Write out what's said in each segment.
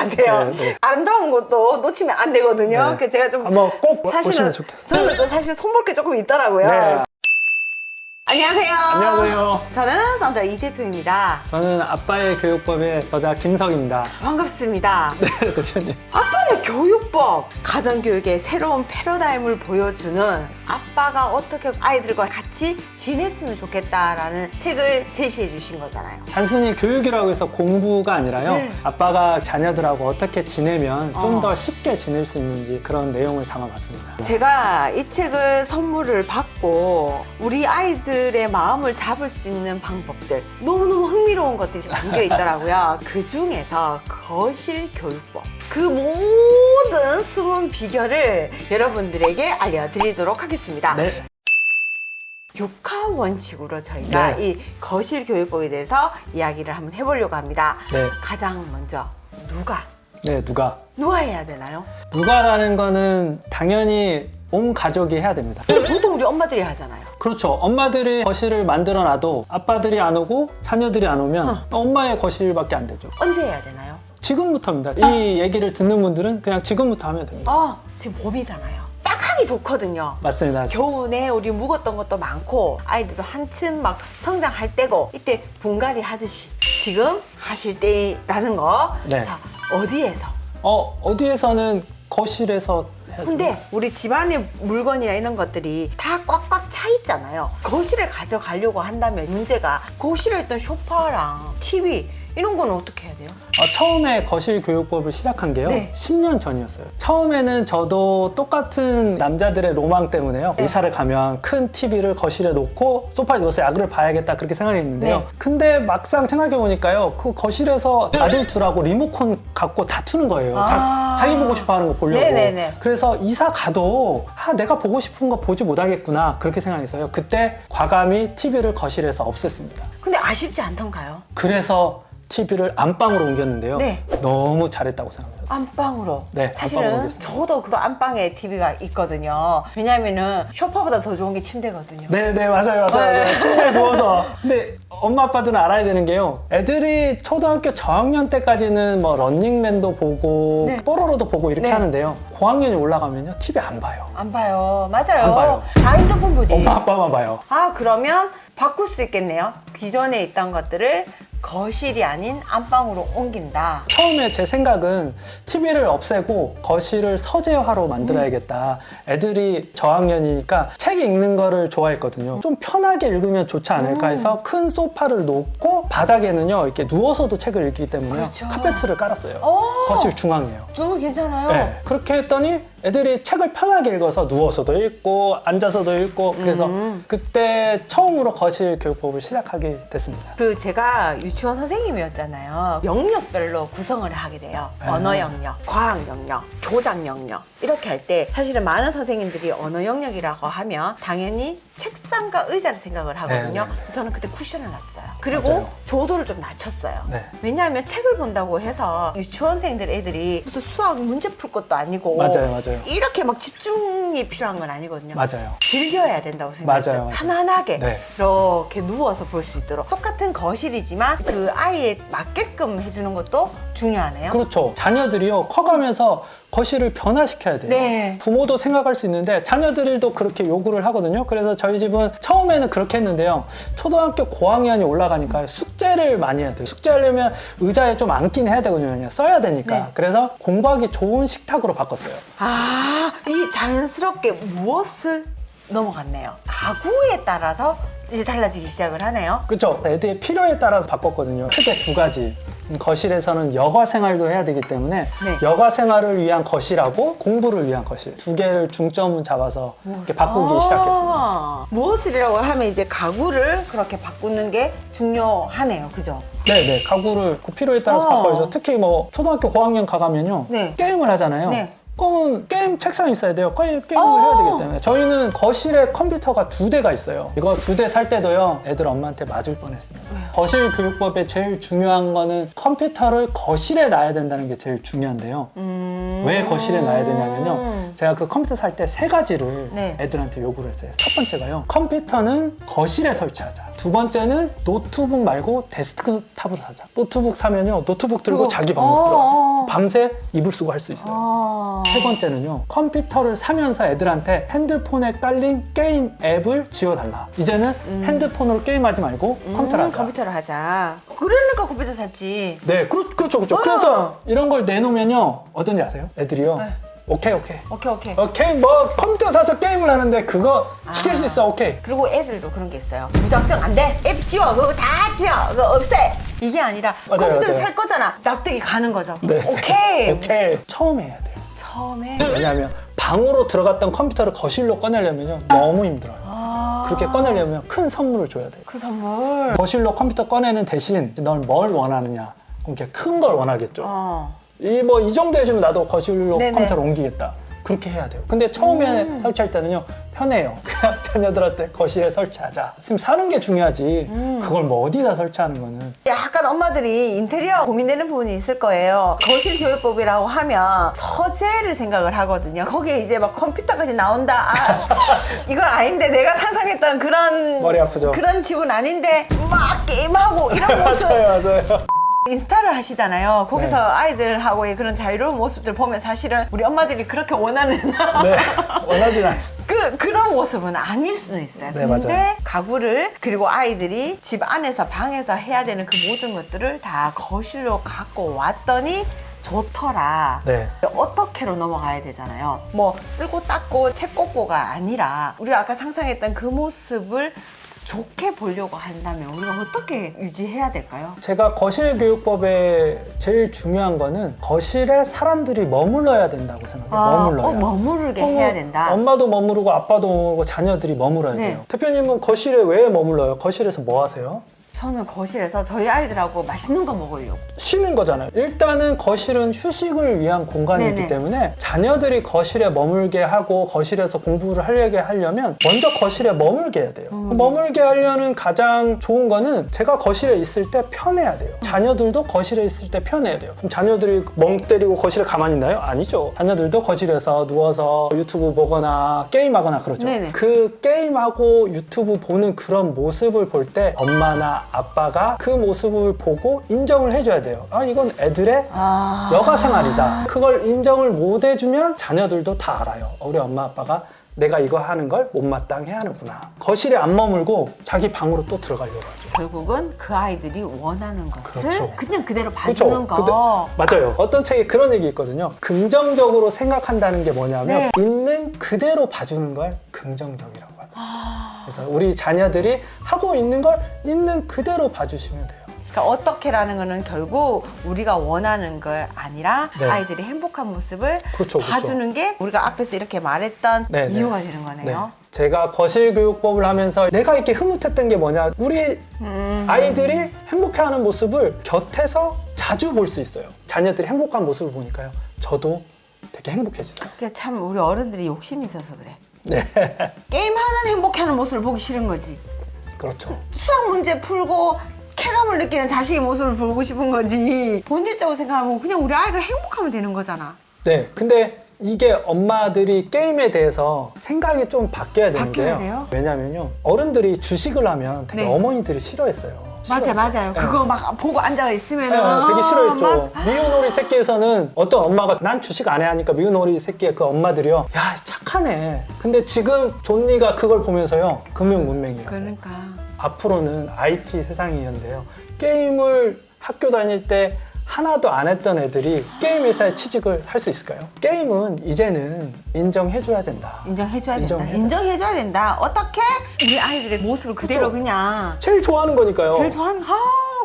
안 돼요. 네, 네. 아름다운 것도 놓치면 안 되거든요. 네. 그래서 제가 좀 한번 꼭 사실은 보시면 좋겠어요. 저는 또 사실 손볼 게 조금 있더라고요. 네. 안녕하세요. 안녕하세요. 저는 썬더 이 대표입니다. 저는 아빠의 교육법의 여자 김석입니다. 반갑습니다. 네, 대표님. 아빠의 교육법, 가정교육의 새로운 패러다임을 보여주는 아빠가 어떻게 아이들과 같이 지냈으면 좋겠다라는 책을 제시해 주신 거잖아요. 단순히 교육이라고 해서 공부가 아니라요. 네. 아빠가 자녀들하고 어떻게 지내면 좀 더 쉽게 지낼 수 있는지 그런 내용을 담아봤습니다. 제가 이 책을 선물을 받고 우리 아이들의 마음을 잡을 수 있는 방법들, 너무너무 흥미로운 것들이 담겨 있더라고요. 그 중에서 거실 교육법, 그 모든 숨은 비결을 여러분들에게 알려드리도록 하겠습니다. 네. 6화 원칙으로 저희가 네. 이 거실 교육법에 대해서 이야기를 한번 해보려고 합니다. 네. 가장 먼저 누가 해야 되나요? 누가라는 거는 당연히 온 가족이 해야 됩니다. 보통 우리 엄마들이 하잖아요. 그렇죠. 엄마들이 거실을 만들어 놔도 아빠들이 안 오고 자녀들이 안 오면 엄마의 거실밖에 안 되죠. 언제 해야 되나요? 지금부터입니다. 이 얘기를 듣는 분들은 그냥 지금부터 하면 됩니다. 지금 봄이잖아요. 딱 하기 좋거든요. 맞습니다. 겨우내 우리 묵었던 것도 많고 아이들도 한층 막 성장할 때고 이때 분갈이 하듯이 지금 하실 때라는 거. 네. 자, 어디에서? 어디에서는 거실에서 해야죠. 근데 우리 집안의 물건이나 이런 것들이 다 꽉꽉 차 있잖아요. 거실에 가져가려고 한다면 문제가 거실에 있던 소파랑 TV 이런 거는 어떻게 해야 돼요? 처음에 거실 교육법을 시작한 게요. 네. 10년 전이었어요. 처음에는 저도 똑같은 남자들의 로망 때문에요. 네. 이사를 가면 큰 TV를 거실에 놓고 소파에 누워서 야구를 봐야겠다 그렇게 생각했는데요. 네. 근데 막상 생각해보니까요. 그 거실에서 아들 둘하고 리모컨 갖고 다투는 거예요. 자기 보고 싶어 하는 거 보려고. 네네네. 그래서 이사 가도 내가 보고 싶은 거 보지 못하겠구나 그렇게 생각했어요. 그때 과감히 TV를 거실에서 없앴습니다. 근데 아쉽지 않던가요? 그래서 TV를 안방으로 옮겼는데요. 네. 너무 잘했다고 생각합니다. 안방으로. 네, 사실은 안방으로 오겠습니다. 저도 그거 안방에 TV가 있거든요. 왜냐면은 소파보다 더 좋은 게 침대거든요. 네, 맞아요. 네. 침대에 누워서. 근데 엄마 아빠들은 알아야 되는 게요. 애들이 초등학교 저학년 때까지는 뭐 런닝맨도 보고 네. 뽀로로도 보고 이렇게 네. 하는데요. 고학년이 올라가면요. TV 안 봐요. 안 봐요. 맞아요. 안 봐요. 다 핸드폰 보지. 엄마 아빠만 봐요. 그러면 바꿀 수 있겠네요. 기존에 있던 것들을 거실이 아닌 안방으로 옮긴다. 처음에 제 생각은 TV를 없애고 거실을 서재화로 만들어야겠다. 애들이 저학년이니까 책 읽는 거를 좋아했거든요. 좀 편하게 읽으면 좋지 않을까 해서 큰 소파를 놓고 바닥에는요 이렇게 누워서도 책을 읽기 때문에 그렇죠. 카페트를 깔았어요. 오! 거실 중앙이에요. 너무 괜찮아요. 네, 그렇게 했더니 애들이 책을 편하게 읽어서 누워서도 읽고 앉아서도 읽고 그래서 그때 처음으로 거실 교육법을 시작하게 됐습니다. 제가 유치원 선생님이었잖아요. 영역별로 구성을 하게 돼요. 언어 영역, 과학 영역, 조작 영역 이렇게 할 때 사실은 많은 선생님들이 언어 영역이라고 하면 당연히 책상과 의자를 생각을 하거든요. 네. 저는 그때 쿠션을 놨어요. 그리고 맞아요. 조도를 좀 낮췄어요. 네. 왜냐하면 책을 본다고 해서 유치원생들 애들이 무슨 수학 문제 풀 것도 아니고 맞아요. 이렇게 막 집중이 필요한 건 아니거든요. 맞아요. 즐겨야 된다고 생각해요. 맞아요. 편안하게 네. 이렇게 누워서 볼 수 있도록 똑같은 거실이지만 그 아이에 맞게끔 해주는 것도 중요하네요. 그렇죠. 자녀들이요 커가면서 거실을 변화시켜야 돼요. 네. 부모도 생각할 수 있는데 자녀들도 그렇게 요구를 하거든요. 그래서 저희 집은 처음에는 그렇게 했는데요. 초등학교 고학년이 올라가니까 숙제를 많이 해야 돼요. 숙제하려면 의자에 좀 앉긴 해야 되거든요. 써야 되니까. 네. 그래서 공부하기 좋은 식탁으로 바꿨어요. 이 자연스럽게 무엇을 넘어갔네요. 가구에 따라서 이제 달라지기 시작을 하네요. 그렇죠. 애들의 필요에 따라서 바꿨거든요. 크게 두 가지. 거실에서는 여가 생활도 해야 되기 때문에 네. 여가 생활을 위한 거실하고 공부를 위한 거실 두 개를 중점을 잡아서 이렇게 바꾸기 시작했습니다. 무엇이라고 하면 이제 가구를 그렇게 바꾸는 게 중요하네요. 그죠? 네네. 가구를 그 필요에 따라서 바꿔야죠. 특히 뭐 초등학교 고학년 가가면요. 네. 게임을 하잖아요. 네. 그럼 게임 책상이 있어야 돼요. 게임을 해야 되기 때문에. 저희는 거실에 컴퓨터가 2대가 있어요. 이거 2대 살 때도요. 애들 엄마한테 맞을 뻔했습니다. 왜요? 거실 교육법에 제일 중요한 거는 컴퓨터를 거실에 놔야 된다는 게 제일 중요한데요. 왜 거실에 놔야 되냐면요. 제가 그 컴퓨터 살 때 3가지를 네. 애들한테 요구를 했어요. 첫 번째가요. 컴퓨터는 거실에 설치하자. 두 번째는 노트북 말고 데스크탑으로 사자. 노트북 사면요. 노트북 들고 그거- 자기 방으로 들어가. 밤새 이불 쓰고 할 수 있어요. 세 번째는요. 컴퓨터를 사면서 애들한테 핸드폰에 깔린 게임 앱을 지워달라. 이제는 핸드폰으로 게임하지 말고 컴퓨터를 하자. 컴퓨터를 하자. 그러니까 컴퓨터 샀지. 네, 그렇죠. 그래서 이런 걸 내놓으면요. 어떤지 아세요? 애들이요. 네. 오케이. 오케이. 뭐 컴퓨터 사서 게임을 하는데 그거 지킬 수 있어. 오케이. 그리고 애들도 그런 게 있어요. 무작정 안 돼. 앱 지워. 그거 다 지워. 그거 없애. 이게 아니라 맞아요, 컴퓨터를 맞아요. 살 거잖아. 납득이 가는 거죠. 네. 오케이. 처음에 해야 돼요. 처음에. 왜냐하면 방으로 들어갔던 컴퓨터를 거실로 꺼내려면요. 너무 힘들어요. 그렇게 꺼내려면 큰 선물을 줘야 돼요. 그 선물. 거실로 컴퓨터 꺼내는 대신 넌 뭘 원하느냐? 그럼 이렇게 큰 걸 원하겠죠. 이 정도 해주면 나도 거실로 네네. 컴퓨터를 옮기겠다. 그렇게 해야 돼요. 근데 처음에 설치할 때는요, 편해요. 그냥 자녀들한테 거실에 설치하자. 지금 사는 게 중요하지. 그걸 뭐 어디다 설치하는 거는. 약간 엄마들이 인테리어 고민되는 부분이 있을 거예요. 거실 교육법이라고 하면 서재를 생각을 하거든요. 거기에 이제 막 컴퓨터까지 나온다. 이건 아닌데 내가 상상했던 그런 머리 아프죠? 그런 집은 아닌데 막 게임하고 이런 모습. 맞아요. 인스타를 하시잖아요. 거기서 네. 아이들하고의 그런 자유로운 모습들 보면 사실은 우리 엄마들이 그렇게 원하는 네, 원하진 않습니다. 그런 모습은 아닐 수는 있어요. 네, 근데 맞아요. 가구를 그리고 아이들이 집 안에서 방에서 해야 되는 그 모든 것들을 다 거실로 갖고 왔더니 좋더라. 네. 어떻게로 넘어가야 되잖아요. 뭐 쓰고 닦고 책 꽂고가 아니라 우리가 아까 상상했던 그 모습을 좋게 보려고 한다면 우리가 어떻게 유지해야 될까요? 제가 거실 교육법에 제일 중요한 거는 거실에 사람들이 머물러야 된다고 생각해요. 머물러야. 머무르게 해야 된다. 엄마도 머무르고 아빠도 머무르고 자녀들이 머물러야 네. 돼요. 대표님은 거실에 왜 머물러요? 거실에서 뭐 하세요? 저는 거실에서 저희 아이들하고 맛있는 거 먹으려고. 쉬는 거잖아요. 일단은 거실은 휴식을 위한 공간이기 네네. 때문에 자녀들이 거실에 머물게 하고 거실에서 공부를 하려면 먼저 거실에 머물게 해야 돼요. 머물게 하려는 가장 좋은 거는 제가 거실에 있을 때 편해야 돼요. 자녀들도 거실에 있을 때 편해야 돼요. 그럼 자녀들이 멍 때리고 거실에 가만히 있나요? 아니죠. 자녀들도 거실에서 누워서 유튜브 보거나 게임하거나 그러죠. 네네. 그 게임하고 유튜브 보는 그런 모습을 볼 때 엄마나 아빠가 그 모습을 보고 인정을 해줘야 돼요. 아, 이건 애들의 여가 생활이다. 그걸 인정을 못 해주면 자녀들도 다 알아요. 우리 엄마 아빠가 내가 이거 하는 걸 못마땅해 하는구나. 거실에 안 머물고 자기 방으로 또 들어가려고 하죠. 결국은 그 아이들이 원하는 것을 그렇죠. 그냥 그대로 봐주는 거. 맞아요. 어떤 책에 그런 얘기 있거든요. 긍정적으로 생각한다는 게 뭐냐면 네. 있는 그대로 봐주는 걸 긍정적이라고 하죠. 그래서 우리 자녀들이 하고 있는 걸 있는 그대로 봐주시면 돼요. 그러니까 어떻게라는 거는 결국 우리가 원하는 거 아니라 네. 아이들이 행복한 모습을 그렇죠. 봐주는 게 우리가 앞에서 이렇게 말했던 네, 네. 이유가 되는 거네요. 제가 거실 교육법을 하면서 내가 이렇게 흐뭇했던 게 뭐냐, 우리 아이들이 행복해하는 모습을 곁에서 자주 볼 수 있어요. 자녀들이 행복한 모습을 보니까요, 저도 되게 행복해지더라고요. 그게 참 우리 어른들이 욕심이 있어서 그래. 네, 게임 하는 행복해하는 모습을 보기 싫은 거지. 그렇죠. 수학 문제 풀고 쾌감을 느끼는 자식의 모습을 보고 싶은 거지. 본질적으로 생각하면 그냥 우리 아이가 행복하면 되는 거잖아. 네, 근데 이게 엄마들이 게임에 대해서 생각이 좀 바뀌어야 되는 바뀌어야 게요. 돼요? 왜냐면요, 어른들이 주식을 하면 되게 네. 어머니들이 싫어했어요. 맞아요. 네. 그거 막 보고 앉아 있으면 되게 싫어했죠. 막 미운 오리 새끼에서는 어떤 엄마가 난 주식 안 해 하니까 미운 오리 새끼의 그 엄마들이요, 야 착하네. 근데 지금 존니가 그걸 보면서요, 금융문맹이에요. 그러니까 앞으로는 IT 세상이었는데요, 게임을 학교 다닐 때 하나도 안 했던 애들이 게임 회사에 취직을 할 수 있을까요? 게임은 이제는 인정해줘야 된다. 인정해줘야 된다. 인정해야 인정해줘야 된다. 어떻게? 우리 아이들의 모습을 그대로 그렇죠. 그냥 제일 좋아하는 거니까요. 제일 좋아하는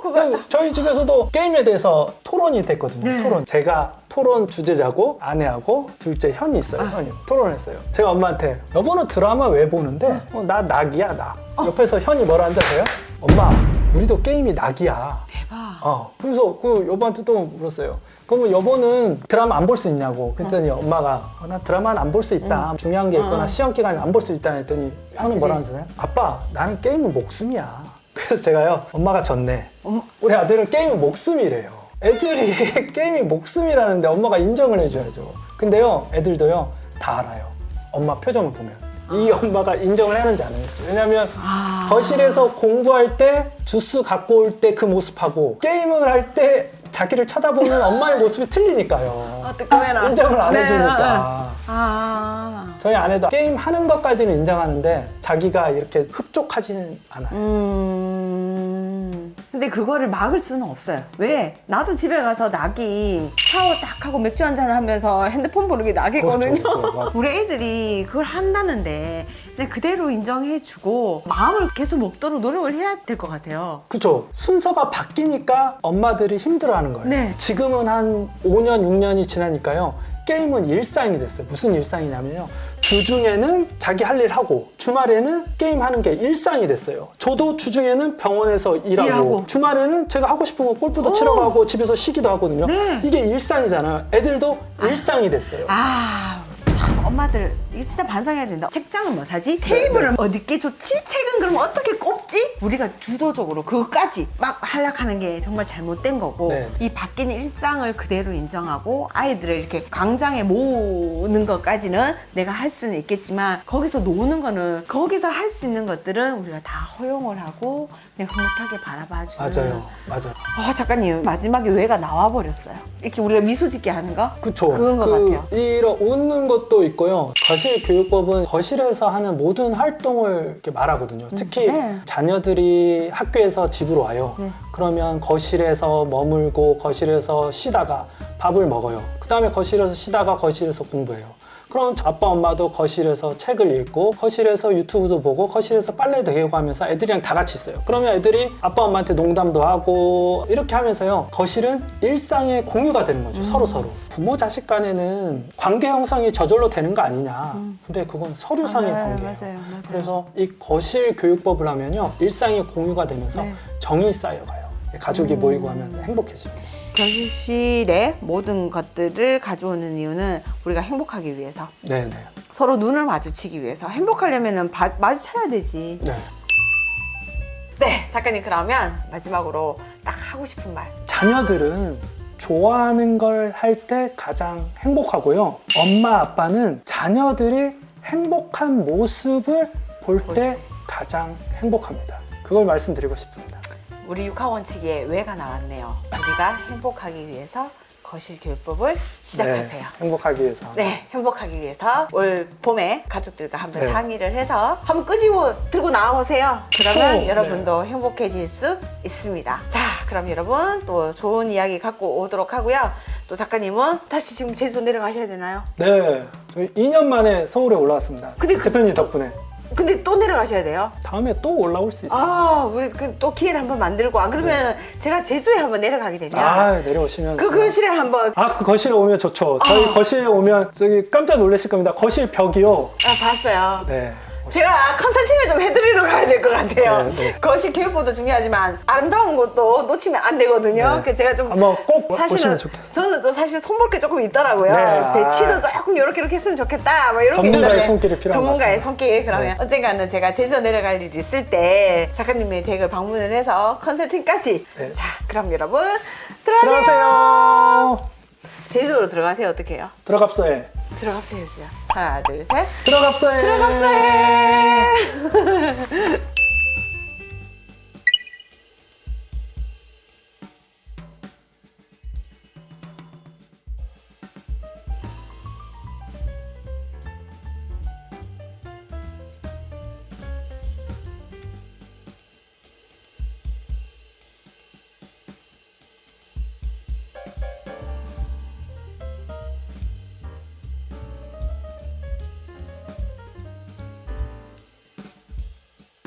그거 저희 집에서도 게임에 대해서 토론이 됐거든요. 네. 토론. 제가 토론 주제자고 아내하고 둘째 현이 있어요. 현이 토론했어요. 제가 엄마한테 여보는 드라마 왜 보는데? 나 낙이야 낙. 옆에서 현이 뭐라 앉아서요? 엄마 우리도 게임이 낙이야. 대박. 그래서 그 여보한테 또 물었어요. 그러면 여보는 드라마 안 볼 수 있냐고. 그랬더니 엄마가 나 드라마는 안 볼 수 있다. 중요한 게 있거나 시험 기간에 안 볼 수 있다 했더니 형은 뭐라 하잖아요? 아빠 나는 게임은 목숨이야. 그래서 제가요, 엄마가 졌네. 우리 아들은 게임은 목숨이래요. 애들이 게임이 목숨이라는데 엄마가 인정을 해줘야죠. 근데요, 애들도요 다 알아요. 엄마 표정을 보면 이 엄마가 인정을 하는지 안 하는지. 왜냐면 거실에서 공부할 때 주스 갖고 올 때 그 모습하고 게임을 할 때 자기를 쳐다보는 엄마의 모습이 틀리니까요. 뜨끔해라. 인정을 안 네. 해주니까. 저희 아내도 게임 하는 것까지는 인정하는데 자기가 이렇게 흡족하지는 않아요. 근데 그거를 막을 수는 없어요. 왜? 나도 집에 가서 낙이 샤워 딱 하고 맥주 한잔 하면서 핸드폰 보는 게 낙이거든요. 그렇죠, 맞아. 우리 애들이 그걸 한다는데 그냥 그대로 인정해주고 마음을 계속 먹도록 노력을 해야 될 것 같아요. 그쵸. 순서가 바뀌니까 엄마들이 힘들어하는 거예요. 네. 지금은 한 5년, 6년이 지나니까요. 게임은 일상이 됐어요. 무슨 일상이냐면요. 주중에는 자기 할 일 하고 주말에는 게임하는 게 일상이 됐어요. 저도 주중에는 병원에서 일하고 주말에는 제가 하고 싶은 거 골프도 치러 가고 집에서 쉬기도 하거든요. 네. 이게 일상이잖아요. 애들도 일상이 됐어요. 참 엄마들 이게 진짜 반성해야 된다. 책장은 뭐 사지? 테이블은 어디게 좋지? 책은 그럼 어떻게 꼽지? 우리가 주도적으로 그것까지 막 활약하는 게 정말 잘못된 거고 네. 이 바뀐 일상을 그대로 인정하고 아이들을 이렇게 광장에 모으는 것까지는 내가 할 수는 있겠지만 거기서 노는 거는 거기서 할 수 있는 것들은 우리가 다 허용을 하고 그냥 흐뭇하게 바라봐주는 맞아요. 작가님 마지막에 왜가 나와버렸어요. 이렇게 우리가 미소 짓게 하는 거? 그쵸. 그건 것 같아요. 이런 웃는 것도 있고요. 거실 교육법은 거실에서 하는 모든 활동을 이렇게 말하거든요. 특히 네. 자녀들이 학교에서 집으로 와요. 네. 그러면 거실에서 머물고 거실에서 쉬다가 밥을 먹어요. 그 다음에 거실에서 쉬다가 거실에서 공부해요. 그럼 아빠 엄마도 거실에서 책을 읽고 거실에서 유튜브도 보고 거실에서 빨래도 개고 하면서 애들이랑 다 같이 있어요. 그러면 애들이 아빠 엄마한테 농담도 하고 이렇게 하면서요. 거실은 일상의 공유가 되는 거죠. 서로. 부모 자식 간에는 관계 형성이 저절로 되는 거 아니냐. 근데 그건 서류상의 관계예요. 맞아요. 그래서 이 거실 교육법을 하면요. 일상의 공유가 되면서 네. 정이 쌓여가요. 가족이 모이고 하면 행복해집니다. 교실의 모든 것들을 가져오는 이유는 우리가 행복하기 위해서 네네. 서로 눈을 마주치기 위해서 행복하려면 마주쳐야 되지. 네. 네, 작가님 그러면 마지막으로 딱 하고 싶은 말. 자녀들은 좋아하는 걸 할 때 가장 행복하고요. 엄마 아빠는 자녀들이 행복한 모습을 볼 때 가장 행복합니다. 그걸 말씀드리고 싶습니다. 우리 육하원칙에 왜가 나왔네요. 우리가 행복하기 위해서 거실 교육법을 시작하세요. 네, 행복하기 위해서. 네, 행복하기 위해서 올 봄에 가족들과 한번 네. 상의를 해서 한번 끄집어 들고 나와보세요. 그러면 그쵸? 여러분도 행복해질 수 있습니다. 자, 그럼 여러분 또 좋은 이야기 갖고 오도록 하고요. 또 작가님은 다시 지금 제주도 내려가셔야 되나요? 네, 저희 2년 만에 서울에 올라왔습니다. 근데 대표님 덕분에. 근데 또 내려가셔야 돼요? 다음에 또 올라올 수 있어요. 우리 또 기회를 한번 만들고 안 그러면 제가 제주에 한번 내려가게 되면 내려오시면. 그 제가- 거실에 한번 그 거실에 오면 좋죠. 저희 거실에 오면 저기 깜짝 놀라실 겁니다. 거실 벽이요. 봤어요. 네. 제가 컨설팅을 좀 해드리러 가야 될 것 같아요. 네. 거실 교육법도 중요하지만 아름다운 것도 놓치면 안 되거든요. 네. 그래서 제가 좀 한번 꼭 보시면 사실은 좋겠어요. 저는 좀 사실 손볼 게 조금 있더라고요. 네, 배치도 조금 이렇게 했으면 좋겠다. 뭐 이런 게 전문가의 있는데 손길이 필요한 것 전문가의 같습니다. 손길. 그러면 네. 언젠가는 제가 제주도 내려갈 일이 있을 때 작가님의 댁을 방문을 해서 컨설팅까지. 네. 자, 그럼 여러분 들어가세요. 들어가세요. 제주도로 들어가세요. 어떻게 해요? 들어갑소해. 들어가세요. 하나, 둘, 셋. 들어갑소해. 들어갑세요.